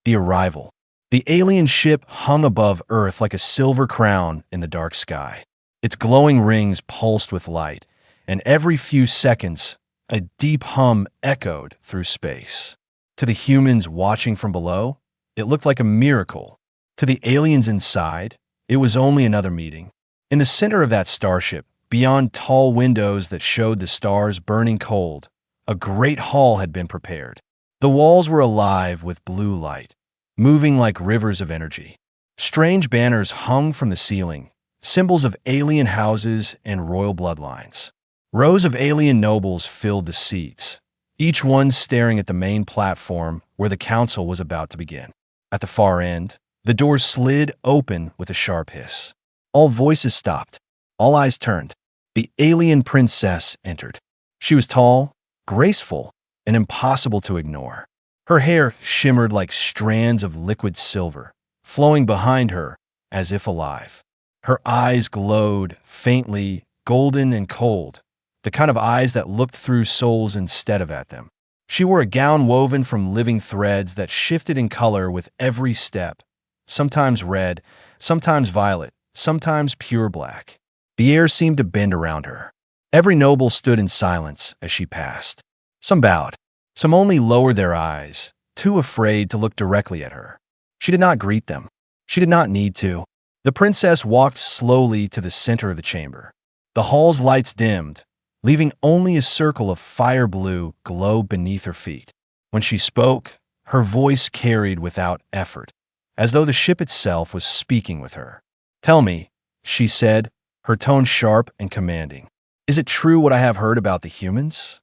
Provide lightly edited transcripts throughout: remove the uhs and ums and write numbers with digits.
The arrival. The alien ship hung above Earth like a silver crown in the dark sky. Its glowing rings pulsed with light, and every few seconds, a deep hum echoed through space. To the humans watching from below, it looked like a miracle. To the aliens inside, it was only another meeting. In the center of that starship, beyond tall windows that showed the stars burning cold, a great hall had been prepared. The walls were alive with blue light, moving like rivers of energy. Strange banners hung from the ceiling, symbols of alien houses and royal bloodlines. Rows of alien nobles filled the seats, each one staring at the main platform where the council was about to begin. At the far end, the doors slid open with a sharp hiss. All voices stopped. All eyes turned. The alien princess entered. She was tall, graceful, and impossible to ignore. Her hair shimmered like strands of liquid silver, flowing behind her as if alive. Her eyes glowed faintly, golden and cold, the kind of eyes that looked through souls instead of at them. She wore a gown woven from living threads that shifted in color with every step, sometimes red, sometimes violet, sometimes pure black. The air seemed to bend around her. Every noble stood in silence as she passed. Some bowed. Some only lowered their eyes, too afraid to look directly at her. She did not greet them. She did not need to. The princess walked slowly to the center of the chamber. The hall's lights dimmed, leaving only a circle of fire blue glow beneath her feet. When she spoke, her voice carried without effort, as though the ship itself was speaking with her. "Tell me," she said, her tone sharp and commanding. "Is it true what I have heard about the humans?"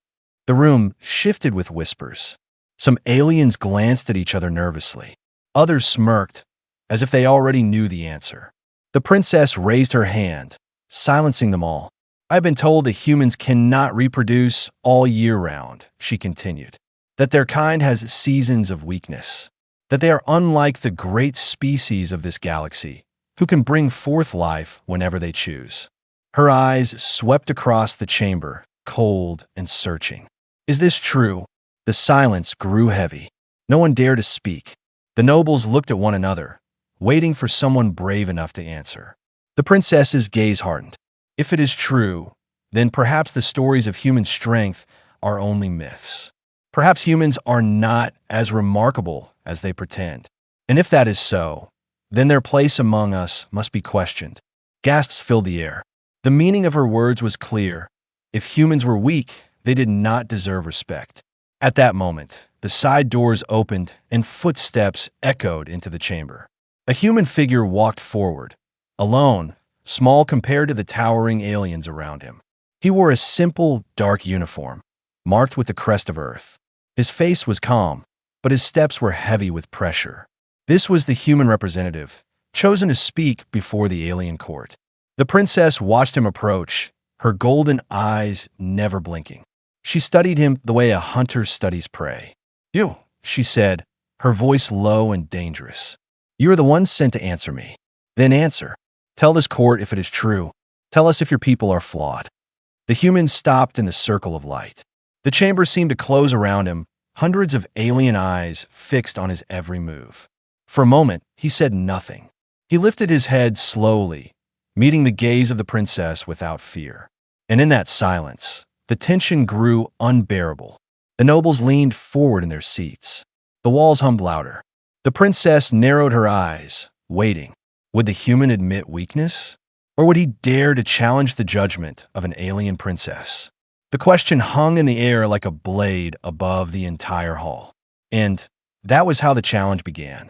The room shifted with whispers. Some aliens glanced at each other nervously. Others smirked, as if they already knew the answer. The princess raised her hand, silencing them all. "I've been told that humans cannot reproduce all year round," she continued. "That their kind has seasons of weakness. That they are unlike the great species of this galaxy, who can bring forth life whenever they choose." Her eyes swept across the chamber, cold and searching. "Is this true?" The silence grew heavy. No one dared to speak. The nobles looked at one another, waiting for someone brave enough to answer. The princess's gaze hardened. "If it is true, then perhaps the stories of human strength are only myths. Perhaps humans are not as remarkable as they pretend. And if that is so, then their place among us must be questioned." Gasps filled the air. The meaning of her words was clear. If humans were weak, they did not deserve respect. At that moment, the side doors opened and footsteps echoed into the chamber. A human figure walked forward, alone, small compared to the towering aliens around him. He wore a simple, dark uniform, marked with the crest of Earth. His face was calm, but his steps were heavy with pressure. This was the human representative, chosen to speak before the alien court. The princess watched him approach, her golden eyes never blinking. She studied him the way a hunter studies prey. "You," she said, her voice low and dangerous. "You are the one sent to answer me. Then answer. Tell this court if it is true. Tell us if your people are flawed." The human stopped in the circle of light. The chamber seemed to close around him, hundreds of alien eyes fixed on his every move. For a moment, he said nothing. He lifted his head slowly, meeting the gaze of the princess without fear. And in that silence, the tension grew unbearable. The nobles leaned forward in their seats. The walls hummed louder. The princess narrowed her eyes, waiting. Would the human admit weakness? Or would he dare to challenge the judgment of an alien princess? The question hung in the air like a blade above the entire hall. And that was how the challenge began.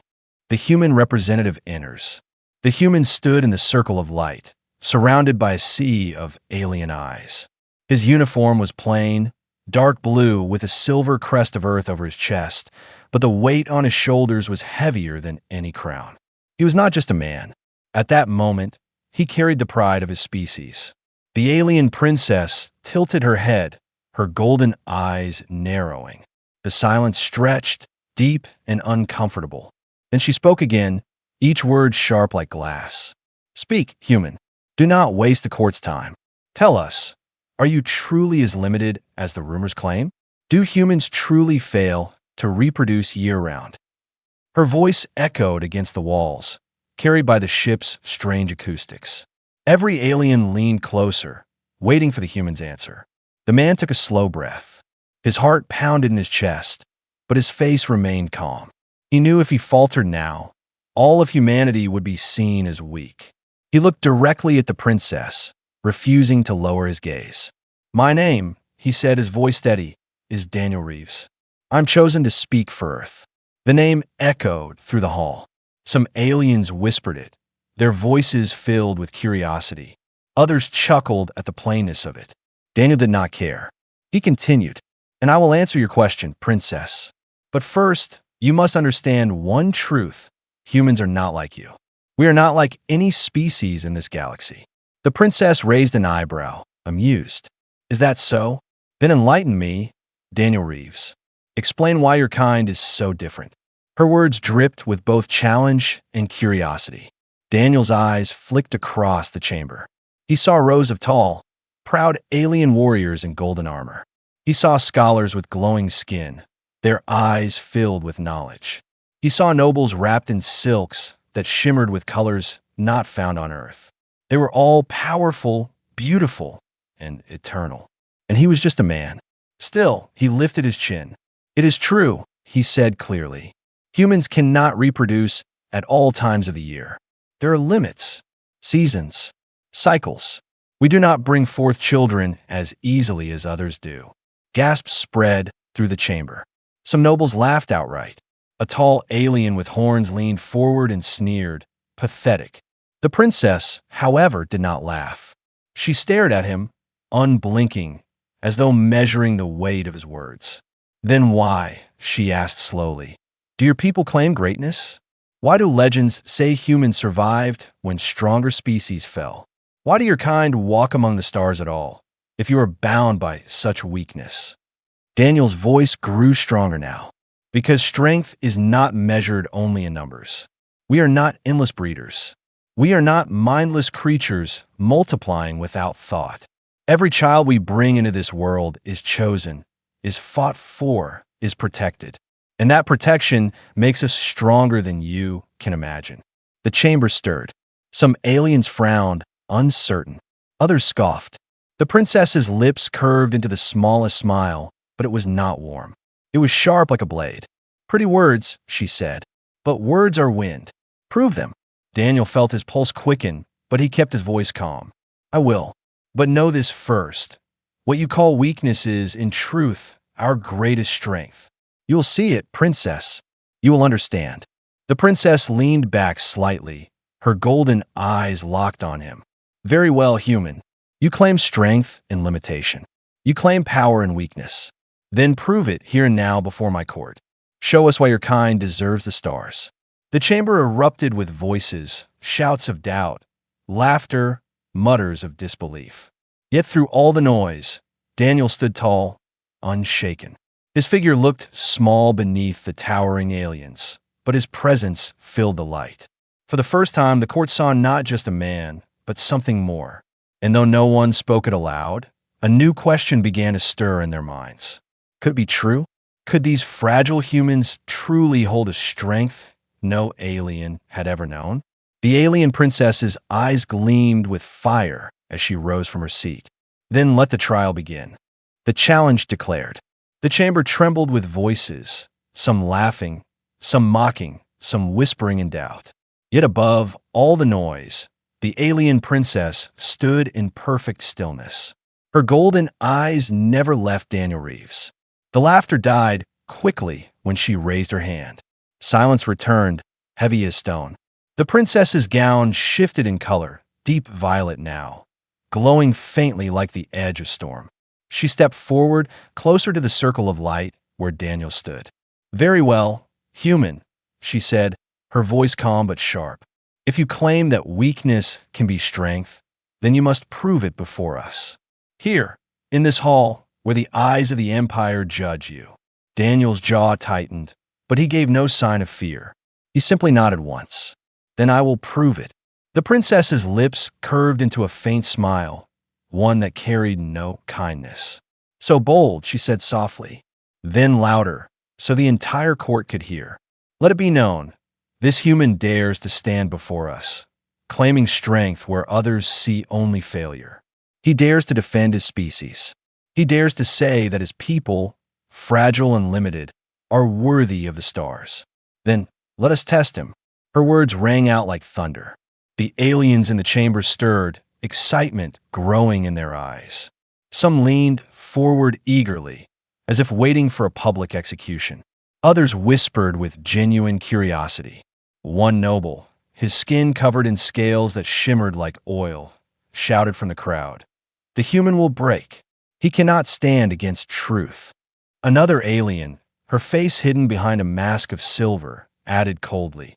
The human representative enters. The human stood in the circle of light, surrounded by a sea of alien eyes. His uniform was plain, dark blue with a silver crest of Earth over his chest, but the weight on his shoulders was heavier than any crown. He was not just a man. At that moment, he carried the pride of his species. The alien princess tilted her head, her golden eyes narrowing. The silence stretched, deep and uncomfortable. Then she spoke again, each word sharp like glass. "Speak, human. Do not waste the court's time. Tell us, are you truly as limited as the rumors claim? Do humans truly fail to reproduce year-round?" Her voice echoed against the walls, carried by the ship's strange acoustics. Every alien leaned closer, waiting for the human's answer. The man took a slow breath. His heart pounded in his chest, but his face remained calm. He knew if he faltered now, all of humanity would be seen as weak. He looked directly at the princess, refusing to lower his gaze. "My name," he said, his voice steady, "is Daniel Reeves. I'm chosen to speak for Earth." The name echoed through the hall. Some aliens whispered it, their voices filled with curiosity. Others chuckled at the plainness of it. Daniel did not care. He continued, "And I will answer your question, princess. But first, you must understand one truth. Humans are not like you. We are not like any species in this galaxy." The princess raised an eyebrow, amused. "Is that so? Then enlighten me, Daniel Reeves. Explain why your kind is so different." Her words dripped with both challenge and curiosity. Daniel's eyes flicked across the chamber. He saw rows of tall, proud alien warriors in golden armor. He saw scholars with glowing skin, their eyes filled with knowledge. He saw nobles wrapped in silks that shimmered with colors not found on Earth. They were all powerful, beautiful, and eternal. And he was just a man. Still, he lifted his chin. "It is true," he said clearly. "Humans cannot reproduce at all times of the year. There are limits, seasons, cycles. We do not bring forth children as easily as others do." Gasps spread through the chamber. Some nobles laughed outright. A tall alien with horns leaned forward and sneered, "Pathetic." The princess, however, did not laugh. She stared at him, unblinking, as though measuring the weight of his words. "Then why," she asked slowly, "do your people claim greatness? Why do legends say humans survived when stronger species fell? Why do your kind walk among the stars at all, if you are bound by such weakness?" Daniel's voice grew stronger now. "Because strength is not measured only in numbers. We are not endless breeders. We are not mindless creatures multiplying without thought. Every child we bring into this world is chosen, is fought for, is protected. And that protection makes us stronger than you can imagine." The chamber stirred. Some aliens frowned, uncertain. Others scoffed. The princess's lips curved into the smallest smile, but it was not warm. It was sharp like a blade. "Pretty words," she said, "but words are wind. Prove them." Daniel felt his pulse quicken, but he kept his voice calm. "I will. But know this first. What you call weakness is, in truth, our greatest strength. You will see it, princess. You will understand." The princess leaned back slightly, her golden eyes locked on him. "Very well, human. You claim strength and limitation. You claim power and weakness. Then prove it here and now before my court. Show us why your kind deserves the stars." The chamber erupted with voices, shouts of doubt, laughter, mutters of disbelief. Yet through all the noise, Daniel stood tall, unshaken. His figure looked small beneath the towering aliens, but his presence filled the light. For the first time, the court saw not just a man, but something more. And though no one spoke it aloud, a new question began to stir in their minds. Could it be true? Could these fragile humans truly hold a strength no alien had ever known? The alien princess's eyes gleamed with fire as she rose from her seat. "Then let the trial begin." The challenge declared. The chamber trembled with voices, some laughing, some mocking, some whispering in doubt. Yet above all the noise, the alien princess stood in perfect stillness. Her golden eyes never left Daniel Reeves. The laughter died quickly when she raised her hand. Silence returned, heavy as stone. The princess's gown shifted in color, deep violet now, glowing faintly like the edge of storm. She stepped forward, closer to the circle of light where Daniel stood. "Very well, human," she said, her voice calm but sharp. "If you claim that weakness can be strength, then you must prove it before us. Here, in this hall, where the eyes of the Empire judge you." Daniel's jaw tightened, but he gave no sign of fear. He simply nodded once. "Then I will prove it." The princess's lips curved into a faint smile, one that carried no kindness. "So bold," she said softly. Then louder, so the entire court could hear. "Let it be known, This human dares to stand before us, claiming strength where others see only failure. He dares to defend his species. He dares to say that his people, fragile and limited, are worthy of the stars. Then let us test him. Her words rang out like thunder. The aliens in the chamber stirred, excitement growing in their eyes. Some leaned forward eagerly, as if waiting for a public execution. Others whispered with genuine curiosity. One noble, his skin covered in scales that shimmered like oil, shouted from the crowd, "The human will break. He cannot stand against truth." Another alien, her face hidden behind a mask of silver, added coldly,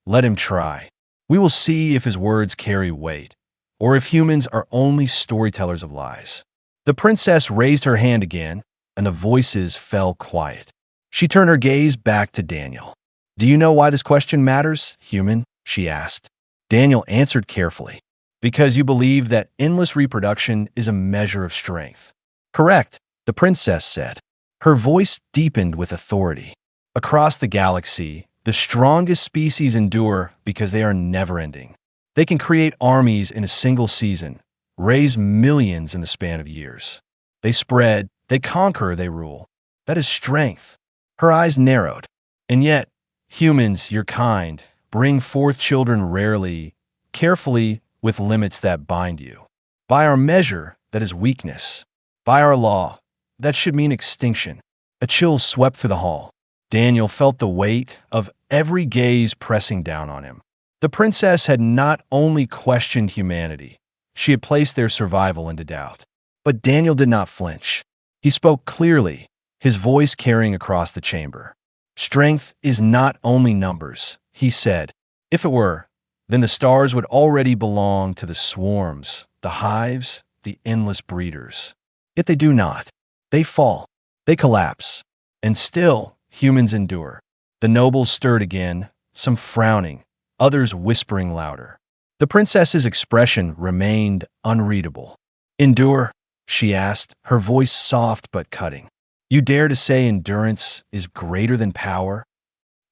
"Let him try. We will see if his words carry weight, or if humans are only storytellers of lies." The princess raised her hand again, and the voices fell quiet. She turned her gaze back to Daniel. "Do you know why this question matters, human?" she asked. Daniel answered carefully. "Because you believe that endless reproduction is a measure of strength." "Correct," the princess said. Her voice deepened with authority. "Across the galaxy, the strongest species endure because they are never-ending. They can create armies in a single season, raise millions in the span of years. They spread, they conquer, they rule. That is strength." Her eyes narrowed. "And yet, humans, your kind, bring forth children rarely, carefully, with limits that bind you. By our measure, that is weakness. By our law, that should mean extinction." A chill swept through the hall. Daniel felt the weight of every gaze pressing down on him. The princess had not only questioned humanity, she had placed their survival into doubt. But Daniel did not flinch. He spoke clearly, his voice carrying across the chamber. "Strength is not only numbers," he said. "If it were, then the stars would already belong to the swarms, the hives, the endless breeders. Yet they do not. They fall. They collapse. And still, humans endure." The nobles stirred again, some frowning, others whispering louder. The princess's expression remained unreadable. "Endure?" she asked, her voice soft but cutting. "You dare to say endurance is greater than power?"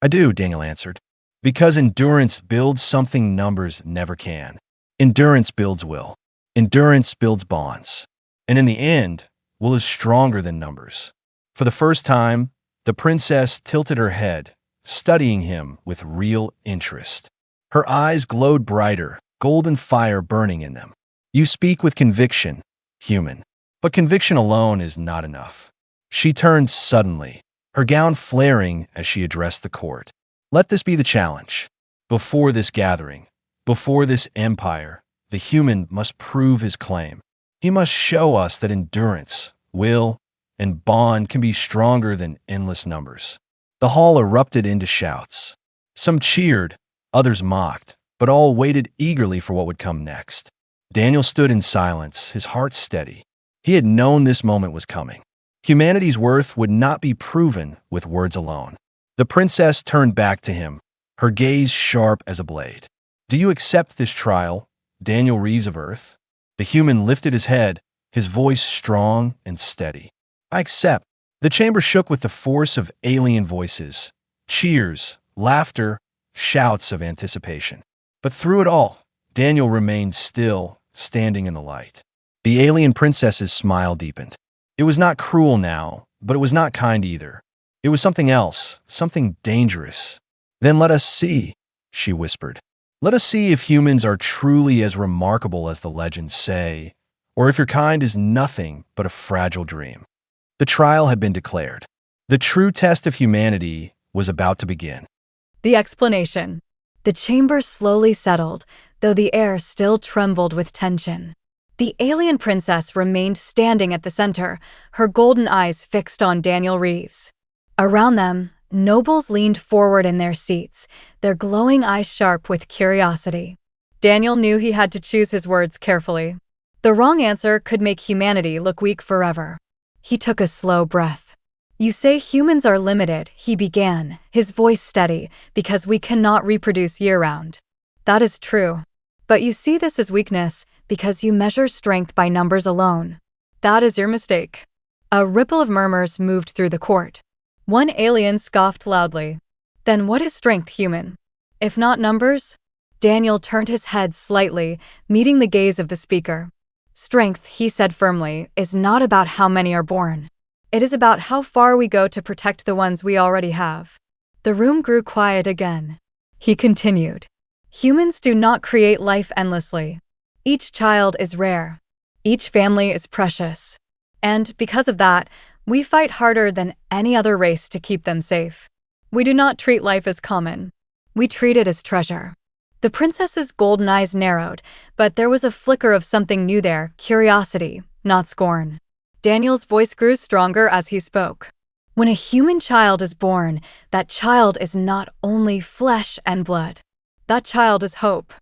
"I do," Daniel answered. "Because endurance builds something numbers never can. Endurance builds will. Endurance builds bonds. And in the end, will is stronger than numbers." For the first time, the princess tilted her head, studying him with real interest. Her eyes glowed brighter, golden fire burning in them. "You speak with conviction, human. But conviction alone is not enough." She turned suddenly, her gown flaring as she addressed the court. "Let this be the challenge. Before this gathering, before this empire, the human must prove his claim. He must show us that endurance, will, and bond can be stronger than endless numbers." The hall erupted into shouts. Some cheered, others mocked, but all waited eagerly for what would come next. Daniel stood in silence, his heart steady. He had known this moment was coming. Humanity's worth would not be proven with words alone. The princess turned back to him, her gaze sharp as a blade. "Do you accept this trial, Daniel Reeves of Earth?" The human lifted his head, his voice strong and steady. "I accept." The chamber shook with the force of alien voices, cheers, laughter, shouts of anticipation. But through it all, Daniel remained still, standing in the light. The alien princess's smile deepened. It was not cruel now, but it was not kind either. It was something else, something dangerous. "Then let us see," she whispered. "Let us see if humans are truly as remarkable as the legends say, or if your kind is nothing but a fragile dream." The trial had been declared. The true test of humanity was about to begin. The explanation. The chamber slowly settled, though the air still trembled with tension. The alien princess remained standing at the center, her golden eyes fixed on Daniel Reeves. Around them, nobles leaned forward in their seats, their glowing eyes sharp with curiosity. Daniel knew he had to choose his words carefully. The wrong answer could make humanity look weak forever. He took a slow breath. "You say humans are limited," he began, his voice steady, "because we cannot reproduce year-round. That is true. But you see this as weakness because you measure strength by numbers alone. That is your mistake." A ripple of murmurs moved through the court. One alien scoffed loudly. "Then what is strength, human?" If not numbers? Daniel turned his head slightly, meeting the gaze of the speaker. Strength, he said firmly, is not about how many are born. It is about how far we go to protect the ones we already have. The room grew quiet again. He continued. Humans do not create life endlessly. Each child is rare. Each family is precious. And because of that, we fight harder than any other race to keep them safe. We do not treat life as common. We treat it as treasure. The princess's golden eyes narrowed, but there was a flicker of something new there, curiosity, not scorn. Daniel's voice grew stronger as he spoke. When a human child is born, that child is not only flesh and blood. That child is hope.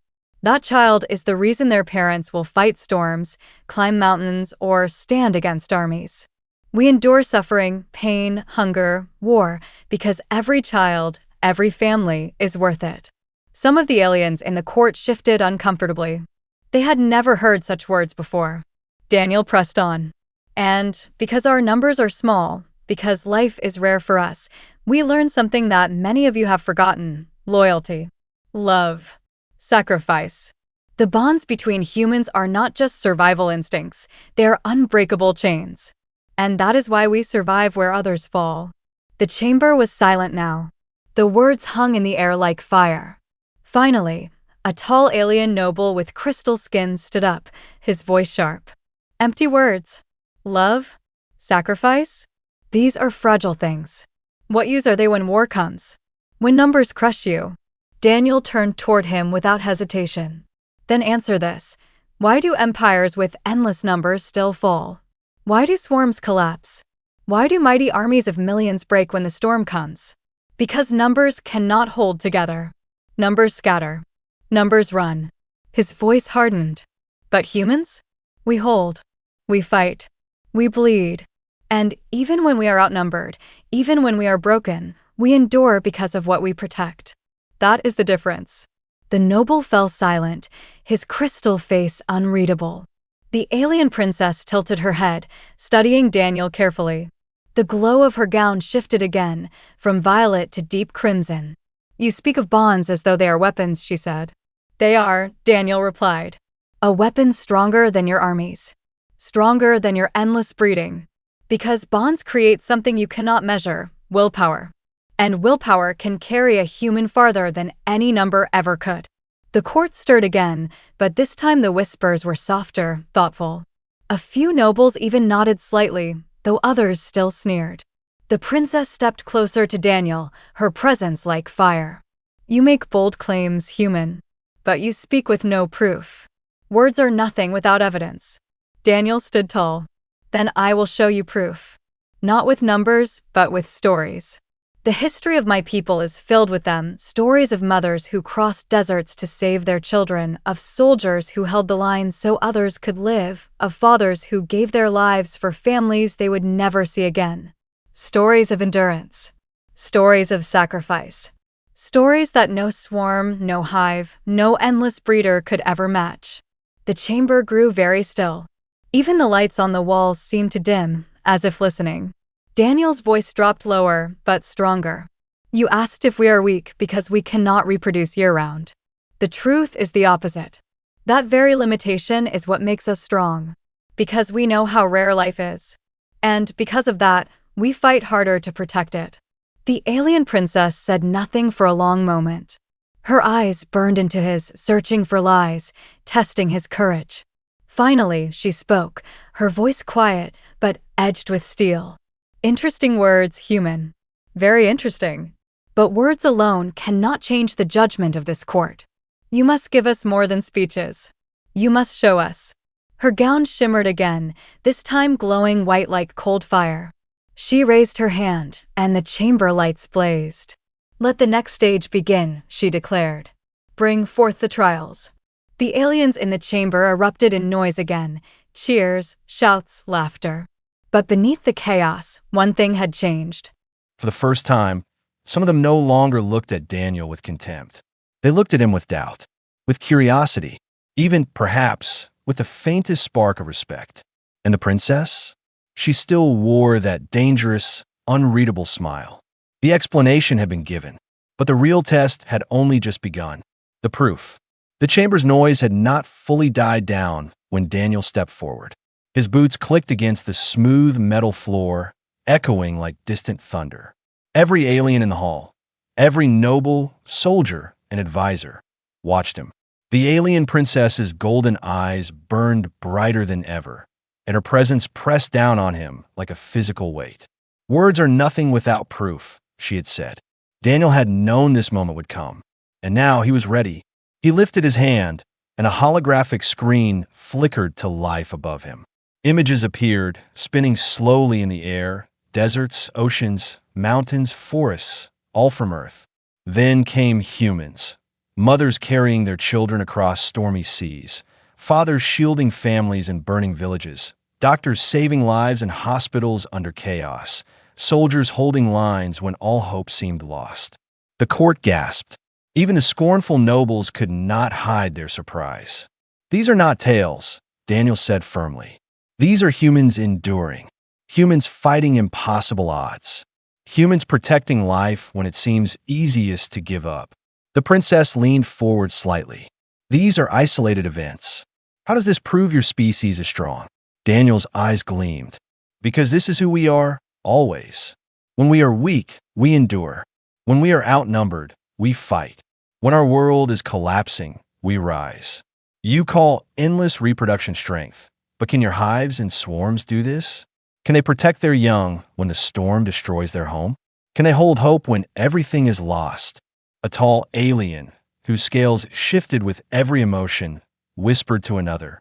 That child is the reason their parents will fight storms, climb mountains, or stand against armies. We endure suffering, pain, hunger, war, because every child, every family is worth it. Some of the aliens in the court shifted uncomfortably. They had never heard such words before. Daniel pressed on. And because our numbers are small, because life is rare for us, we learn something that many of you have forgotten: loyalty, love, sacrifice. The bonds between humans are not just survival instincts, they are unbreakable chains. And that is why we survive where others fall. The chamber was silent now. The words hung in the air like fire. Finally, a tall alien noble with crystal skin stood up, his voice sharp. Empty words. Love? Sacrifice? These are fragile things. What use are they when war comes? When numbers crush you? Daniel turned toward him without hesitation. Then answer this. Why do empires with endless numbers still fall? Why do swarms collapse? Why do mighty armies of millions break when the storm comes? Because numbers cannot hold together. Numbers scatter. Numbers run. His voice hardened. But humans? We hold. We fight. We bleed. And even when we are outnumbered, even when we are broken, we endure because of what we protect. That is the difference. The noble fell silent, his crystal face unreadable. The alien princess tilted her head, studying Daniel carefully. The glow of her gown shifted again, from violet to deep crimson. You speak of bonds as though they are weapons, she said. They are, Daniel replied. A weapon stronger than your armies. Stronger than your endless breeding. Because bonds create something you cannot measure, willpower. And willpower can carry a human farther than any number ever could. The court stirred again, but this time the whispers were softer, thoughtful. A few nobles even nodded slightly, though others still sneered. The princess stepped closer to Daniel, her presence like fire. You make bold claims, human. But you speak with no proof. Words are nothing without evidence. Daniel stood tall. Then I will show you proof. Not with numbers, but with stories. The history of my people is filled with them, stories of mothers who crossed deserts to save their children, of soldiers who held the line so others could live, of fathers who gave their lives for families they would never see again. Stories of endurance. Stories of sacrifice. Stories that no swarm, no hive, no endless breeder could ever match. The chamber grew very still. Even the lights on the walls seemed to dim, as if listening. Daniel's voice dropped lower, but stronger. You asked if we are weak because we cannot reproduce year-round. The truth is the opposite. That very limitation is what makes us strong. Because we know how rare life is. And because of that, we fight harder to protect it. The alien princess said nothing for a long moment. Her eyes burned into his, searching for lies, testing his courage. Finally, she spoke, her voice quiet, but edged with steel. Interesting words, human. Very interesting. But words alone cannot change the judgment of this court. You must give us more than speeches. You must show us. Her gown shimmered again, this time glowing white like cold fire. She raised her hand, and the chamber lights blazed. Let the next stage begin, she declared. Bring forth the trials. The aliens in the chamber erupted in noise again, cheers, shouts, laughter. But beneath the chaos, one thing had changed. For the first time, some of them no longer looked at Daniel with contempt. They looked at him with doubt, with curiosity, even, perhaps, with the faintest spark of respect. And the princess? She still wore that dangerous, unreadable smile. The explanation had been given, But the real test had only just begun. The proof. The chamber's noise had not fully died down when Daniel stepped forward. His boots clicked against the smooth metal floor, echoing like distant thunder. Every alien in the hall, every noble, soldier, and advisor watched him. The alien princess's golden eyes burned brighter than ever, and her presence pressed down on him like a physical weight. "Words are nothing without proof," she had said. Daniel had known this moment would come, and now he was ready. He lifted his hand, and a holographic screen flickered to life above him. Images appeared, spinning slowly in the air: deserts, oceans, mountains, forests, all from Earth. Then came humans. Mothers carrying their children across stormy seas, fathers shielding families in burning villages, doctors saving lives in hospitals under chaos, soldiers holding lines when all hope seemed lost. The court gasped. Even the scornful nobles could not hide their surprise. "These are not tales," Daniel said firmly. "These are humans enduring, humans fighting impossible odds, humans protecting life when it seems easiest to give up." The princess leaned forward slightly. "These are isolated events. How does this prove your species is strong?" Daniel's eyes gleamed. "Because this is who we are, always. When we are weak, we endure. When we are outnumbered, we fight. When our world is collapsing, we rise. You call endless reproduction strength, but can your hives and swarms do this? Can they protect their young when the storm destroys their home? Can they hold hope when everything is lost?" A tall alien, whose scales shifted with every emotion, whispered to another,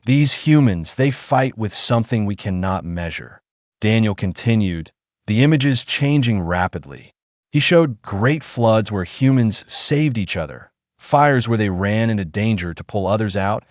"These humans, they fight with something we cannot measure." Daniel continued, the images changing rapidly. He showed great floods where humans saved each other, fires where they ran into danger to pull others out,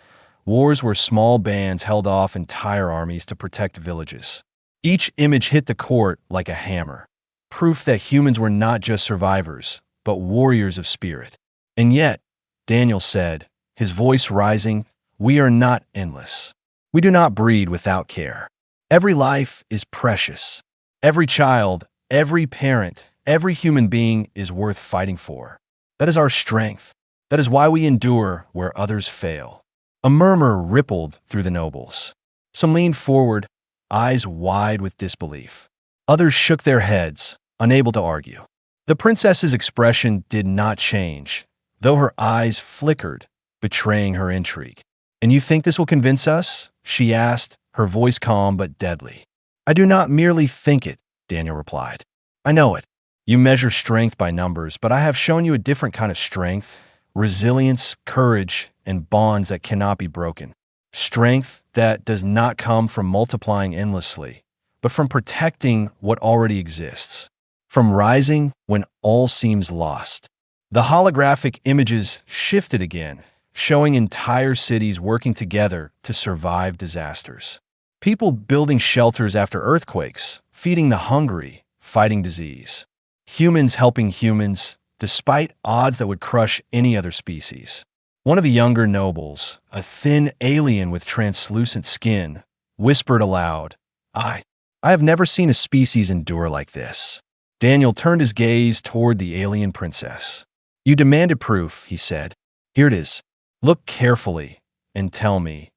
wars where small bands held off entire armies to protect villages. Each image hit the court like a hammer, proof that humans were not just survivors, but warriors of spirit. "And yet," Daniel said, his voice rising, "we are not endless. We do not breed without care. Every life is precious. Every child, every parent, every human being is worth fighting for. That is our strength. That is why we endure where others fail." A murmur rippled through the nobles. Some leaned forward, eyes wide with disbelief. Others shook their heads, unable to argue. The princess's expression did not change, though her eyes flickered, betraying her intrigue. "And you think this will convince us?" she asked, her voice calm but deadly. "I do not merely think it," Daniel replied. "I know it. You measure strength by numbers, but I have shown you a different kind of strength: resilience, courage, and bonds that cannot be broken. Strength that does not come from multiplying endlessly, but from protecting what already exists. From rising when all seems lost." The holographic images shifted again, showing entire cities working together to survive disasters. People building shelters after earthquakes, feeding the hungry, fighting disease. Humans helping humans, despite odds that would crush any other species. One of the younger nobles, a thin alien with translucent skin, whispered aloud, I have never seen a species endure like this." Daniel turned his gaze toward the alien princess. "You demanded proof," he said. "Here it is. Look carefully and tell me,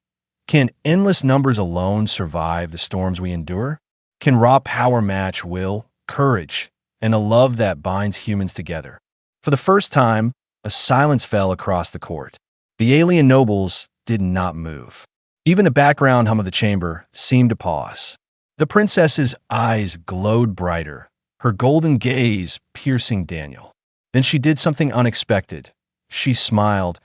can endless numbers alone survive the storms we endure? Can raw power match will, courage, and a love that binds humans together?" For the first time, a silence fell across the court. The alien nobles did not move. Even the background hum of the chamber seemed to pause. The princess's eyes glowed brighter, her golden gaze piercing Daniel. Then she did something unexpected. She smiled,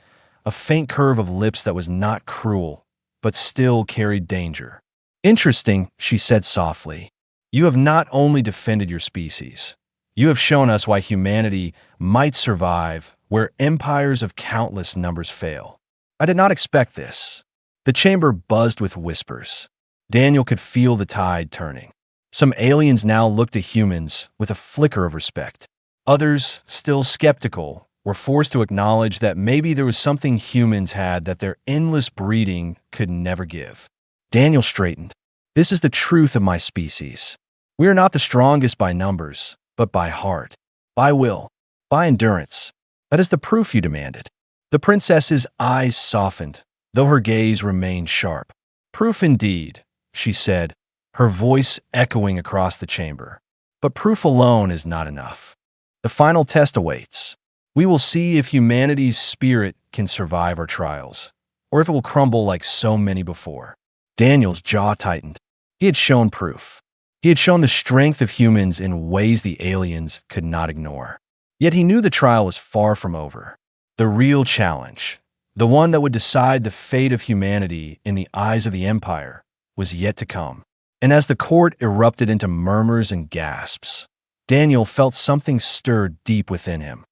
a faint curve of lips that was not cruel, but still carried danger. "Interesting," she said softly. "You have not only defended your species, you have shown us why humanity might survive where empires of countless numbers fail. I did not expect this." The chamber buzzed with whispers. Daniel could feel the tide turning. Some aliens now looked at humans with a flicker of respect. Others, still skeptical, were forced to acknowledge that maybe there was something humans had that their endless breeding could never give. Daniel straightened. "This is the truth of my species. We are not the strongest by numbers, but by heart, by will, By endurance. That is the proof you demanded. The princess's eyes softened, though her gaze remained sharp. Proof indeed, she said, her voice echoing across the chamber. But proof alone is not enough. The final test awaits. We will see if humanity's spirit can survive our trials, or if it will crumble like so many before. Daniel's jaw tightened. He had shown proof. He had shown the strength of humans in ways the aliens could not ignore. Yet he knew the trial was far from over. The real challenge, the one that would decide the fate of humanity in the eyes of the Empire, was yet to come. And as the court erupted into murmurs and gasps, Daniel felt something stir deep within him.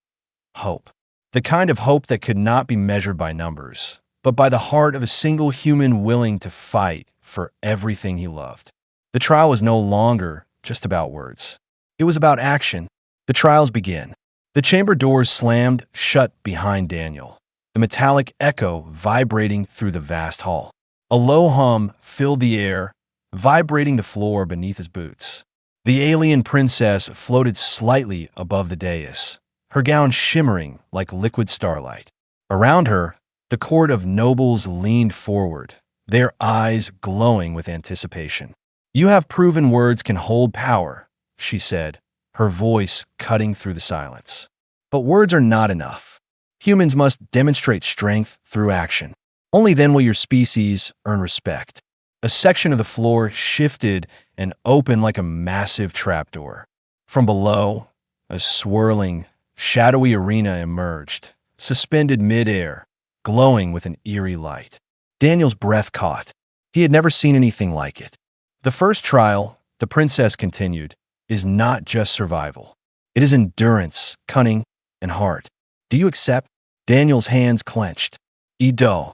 Hope. The kind of hope that could not be measured by numbers, but by the heart of a single human willing to fight for everything he loved. The trial was no longer just about words. It was about action. The trials began. The chamber doors slammed shut behind Daniel, the metallic echo vibrating through the vast hall. A low hum filled the air, vibrating the floor beneath his boots. The alien princess floated slightly above the dais, her gown shimmering like liquid starlight. Around her, the court of nobles leaned forward, their eyes glowing with anticipation. "You have proven words can hold power," she said, her voice cutting through the silence. "But words are not enough. Humans must demonstrate strength through action. Only then will your species earn respect." A section of the floor shifted and opened like a massive trapdoor. From below, a swirling, shadowy arena emerged, suspended mid-air, glowing with an eerie light. Daniel's breath caught. He had never seen anything like it. The first trial, the princess continued, is not just survival. It is endurance, cunning, and heart. Do you accept? Daniel's hands clenched. Ido.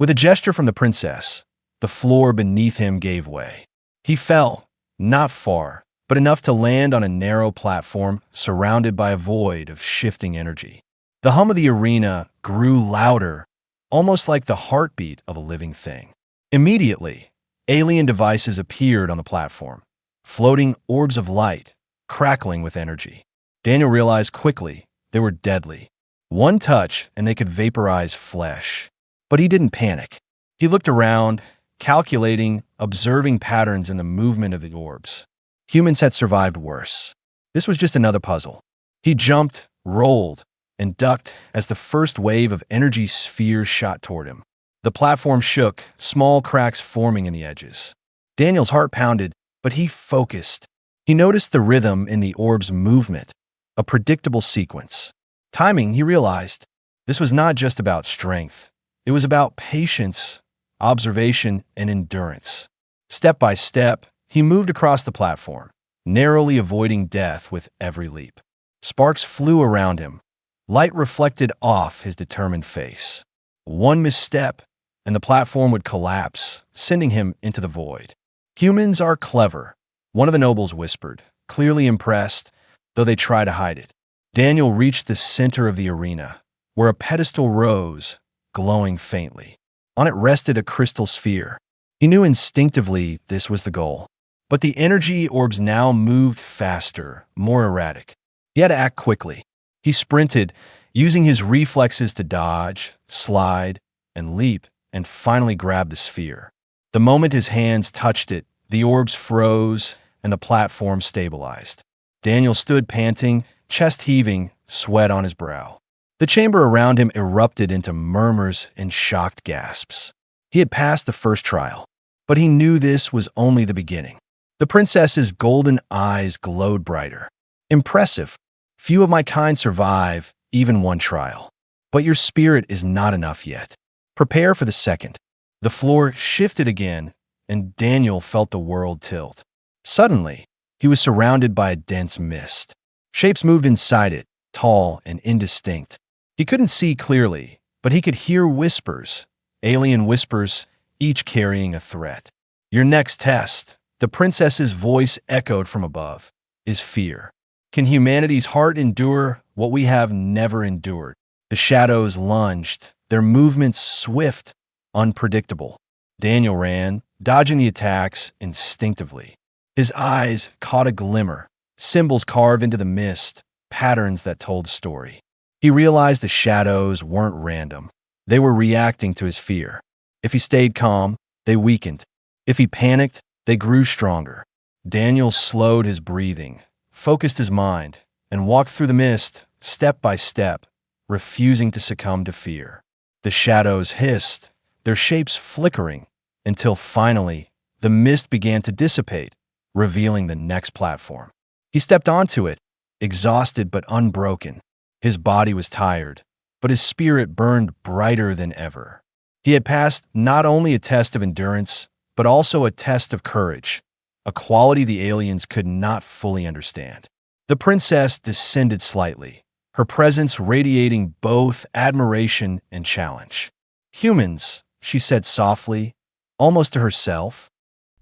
With a gesture from the princess, the floor beneath him gave way. He fell, not far, but enough to land on a narrow platform surrounded by a void of shifting energy. The hum of the arena grew louder, almost like the heartbeat of a living thing. Immediately, alien devices appeared on the platform, floating orbs of light, crackling with energy. Daniel realized quickly they were deadly. One touch and they could vaporize flesh. But he didn't panic. He looked around, calculating, observing patterns in the movement of the orbs. Humans had survived worse. This was just another puzzle. He jumped, rolled, and ducked as the first wave of energy spheres shot toward him. The platform shook, small cracks forming in the edges. Daniel's heart pounded, but he focused. He noticed the rhythm in the orb's movement, a predictable sequence. Timing, he realized. This was not just about strength. It was about patience, observation, and endurance. Step by step, he moved across the platform, narrowly avoiding death with every leap. Sparks flew around him. Light reflected off his determined face. One misstep, and the platform would collapse, sending him into the void. "Humans are clever," one of the nobles whispered, clearly impressed, though they tried to hide it. Daniel reached the center of the arena, where a pedestal rose, glowing faintly. On it rested a crystal sphere. He knew instinctively this was the goal. But the energy orbs now moved faster, more erratic. He had to act quickly. He sprinted, using his reflexes to dodge, slide, and leap, and finally grabbed the sphere. The moment his hands touched it, the orbs froze and the platform stabilized. Daniel stood panting, chest heaving, sweat on his brow. The chamber around him erupted into murmurs and shocked gasps. He had passed the first trial, but he knew this was only the beginning. The princess's golden eyes glowed brighter. "Impressive. Few of my kind survive even one trial. But your spirit is not enough yet. Prepare for the second." The floor shifted again, and Daniel felt the world tilt. Suddenly, he was surrounded by a dense mist. Shapes moved inside it, tall and indistinct. He couldn't see clearly, but he could hear whispers, alien whispers, each carrying a threat. "Your next test," the princess's voice echoed from above, "is fear. Can humanity's heart endure what we have never endured?" The shadows lunged, their movements swift, unpredictable. Daniel ran, dodging the attacks instinctively. His eyes caught a glimmer, symbols carved into the mist, patterns that told a story. He realized the shadows weren't random. They were reacting to his fear. If he stayed calm, they weakened. If he panicked, they grew stronger. Daniel slowed his breathing, focused his mind, and walked through the mist, step by step, refusing to succumb to fear. The shadows hissed, their shapes flickering, until finally, the mist began to dissipate, revealing the next platform. He stepped onto it, exhausted but unbroken. His body was tired, but his spirit burned brighter than ever. He had passed not only a test of endurance, but also a test of courage, a quality the aliens could not fully understand. The princess descended slightly, her presence radiating both admiration and challenge. "Humans," she said softly, almost to herself.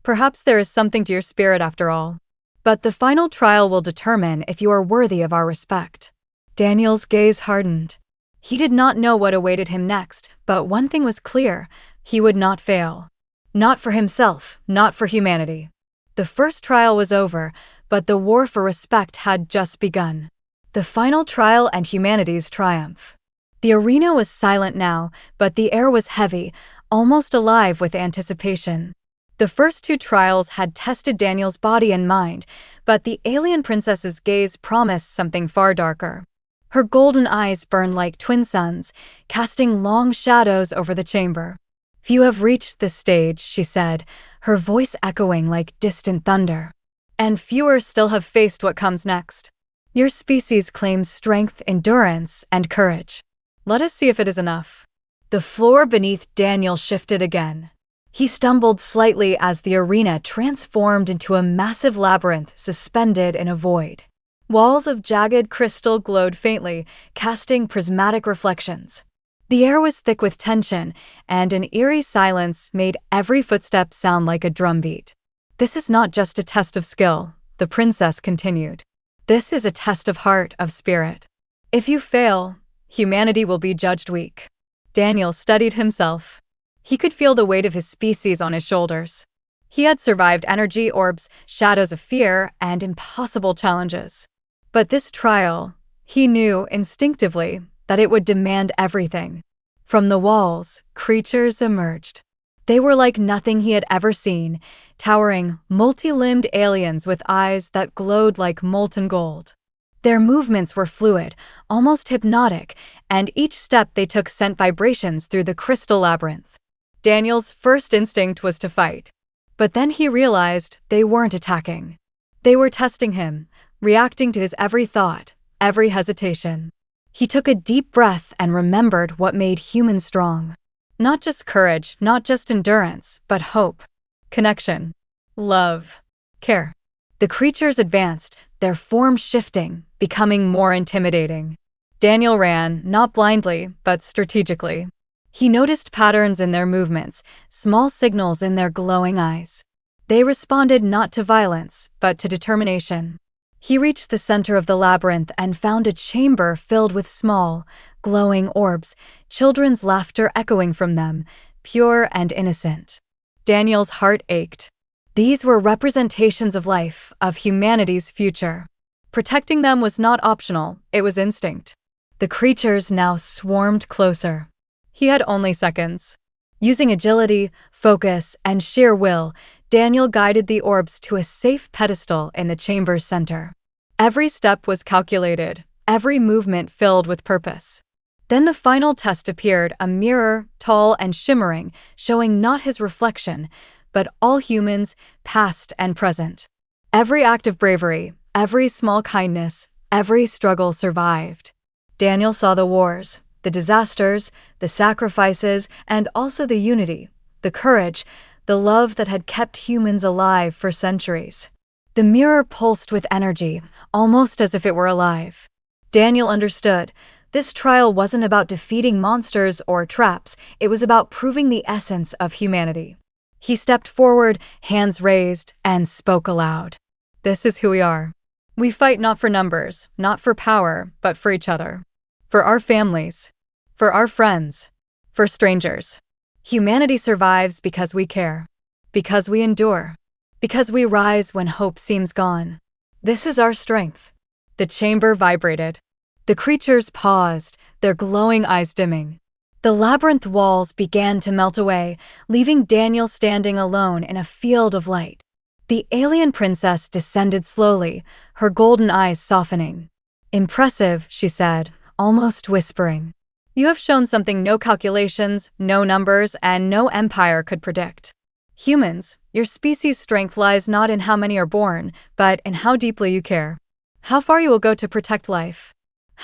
Perhaps there is something to your spirit after all. But the final trial will determine if you are worthy of our respect. Daniel's gaze hardened. He did not know what awaited him next, but one thing was clear: he would not fail. Not for himself, not for humanity. The first trial was over, but the war for respect had just begun. The final trial and humanity's triumph. The arena was silent now, but the air was heavy, almost alive with anticipation. The first two trials had tested Daniel's body and mind, but the alien princess's gaze promised something far darker. Her golden eyes burned like twin suns, casting long shadows over the chamber. "Few have reached this stage," she said, her voice echoing like distant thunder. "And fewer still have faced what comes next. Your species claims strength, endurance, and courage. Let us see if it is enough." The floor beneath Daniel shifted again. He stumbled slightly as the arena transformed into a massive labyrinth suspended in a void. Walls of jagged crystal glowed faintly, casting prismatic reflections. The air was thick with tension, and an eerie silence made every footstep sound like a drumbeat. "This is not just a test of skill," the princess continued. "This is a test of heart, of spirit. If you fail, humanity will be judged weak." Daniel steadied himself. He could feel the weight of his species on his shoulders. He had survived energy orbs, shadows of fear, and impossible challenges. But this trial, he knew instinctively that it would demand everything. From the walls, creatures emerged. They were like nothing he had ever seen, towering, multi-limbed aliens with eyes that glowed like molten gold. Their movements were fluid, almost hypnotic, and each step they took sent vibrations through the crystal labyrinth. Daniel's first instinct was to fight. But then he realized they weren't attacking. They were testing him, reacting to his every thought, every hesitation. He took a deep breath and remembered what made humans strong. Not just courage, not just endurance, but hope, connection, love, care. The creatures advanced, their form shifting, becoming more intimidating. Daniel ran, not blindly, but strategically. He noticed patterns in their movements, small signals in their glowing eyes. They responded not to violence, but to determination. He reached the center of the labyrinth and found a chamber filled with small, glowing orbs, children's laughter echoing from them, pure and innocent. Daniel's heart ached. These were representations of life, of humanity's future. Protecting them was not optional, it was instinct. The creatures now swarmed closer. He had only seconds. Using agility, focus, and sheer will, Daniel guided the orbs to a safe pedestal in the chamber's center. Every step was calculated, every movement filled with purpose. Then the final test appeared, a mirror, tall and shimmering, showing not his reflection, but all humans, past and present. Every act of bravery, every small kindness, every struggle survived. Daniel saw the wars, the disasters, the sacrifices, and also the unity, the courage, the love that had kept humans alive for centuries. The mirror pulsed with energy, almost as if it were alive. Daniel understood. This trial wasn't about defeating monsters or traps, it was about proving the essence of humanity. He stepped forward, hands raised, and spoke aloud. "This is who we are. We fight not for numbers, not for power, but for each other. For our families. For our friends. For strangers. Humanity survives because we care. Because we endure. Because we rise when hope seems gone. This is our strength. The chamber vibrated. The creatures paused, their glowing eyes dimming. The labyrinth walls began to melt away, leaving Daniel standing alone in a field of light. The alien princess descended slowly, her golden eyes softening. "Impressive," she said, almost whispering. "You have shown something no calculations, no numbers, and no empire could predict. Humans, your species' strength lies not in how many are born, but in how deeply you care. How far you will go to protect life.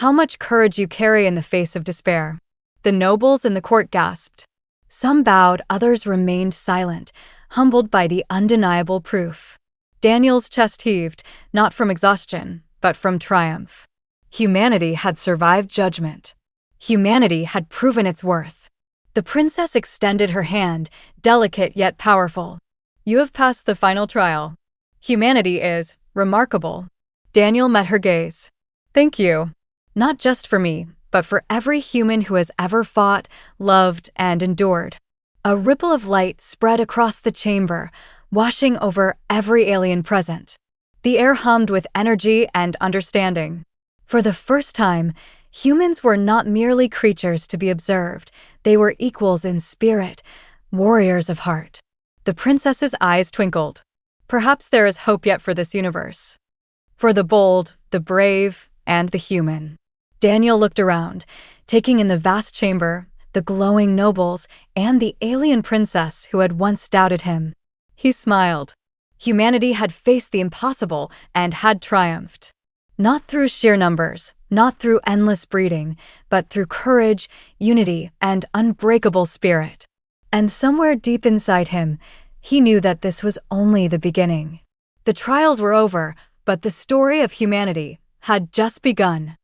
How much courage you carry in the face of despair." The nobles in the court gasped. Some bowed, others remained silent, humbled by the undeniable proof. Daniel's chest heaved, not from exhaustion, but from triumph. Humanity had survived judgment. Humanity had proven its worth. The princess extended her hand, delicate yet powerful. "You have passed the final trial. Humanity is remarkable." Daniel met her gaze. "Thank you. Not just for me, but for every human who has ever fought, loved, and endured." A ripple of light spread across the chamber, washing over every alien present. The air hummed with energy and understanding. For the first time, humans were not merely creatures to be observed, they were equals in spirit, warriors of heart. The princess's eyes twinkled. Perhaps there is hope yet for this universe. For the bold, the brave, and the human. Daniel looked around, taking in the vast chamber, the glowing nobles, and the alien princess who had once doubted him. He smiled. Humanity had faced the impossible and had triumphed. Not through sheer numbers, not through endless breeding, but through courage, unity, and unbreakable spirit. And somewhere deep inside him, he knew that this was only the beginning. The trials were over, but the story of humanity had just begun.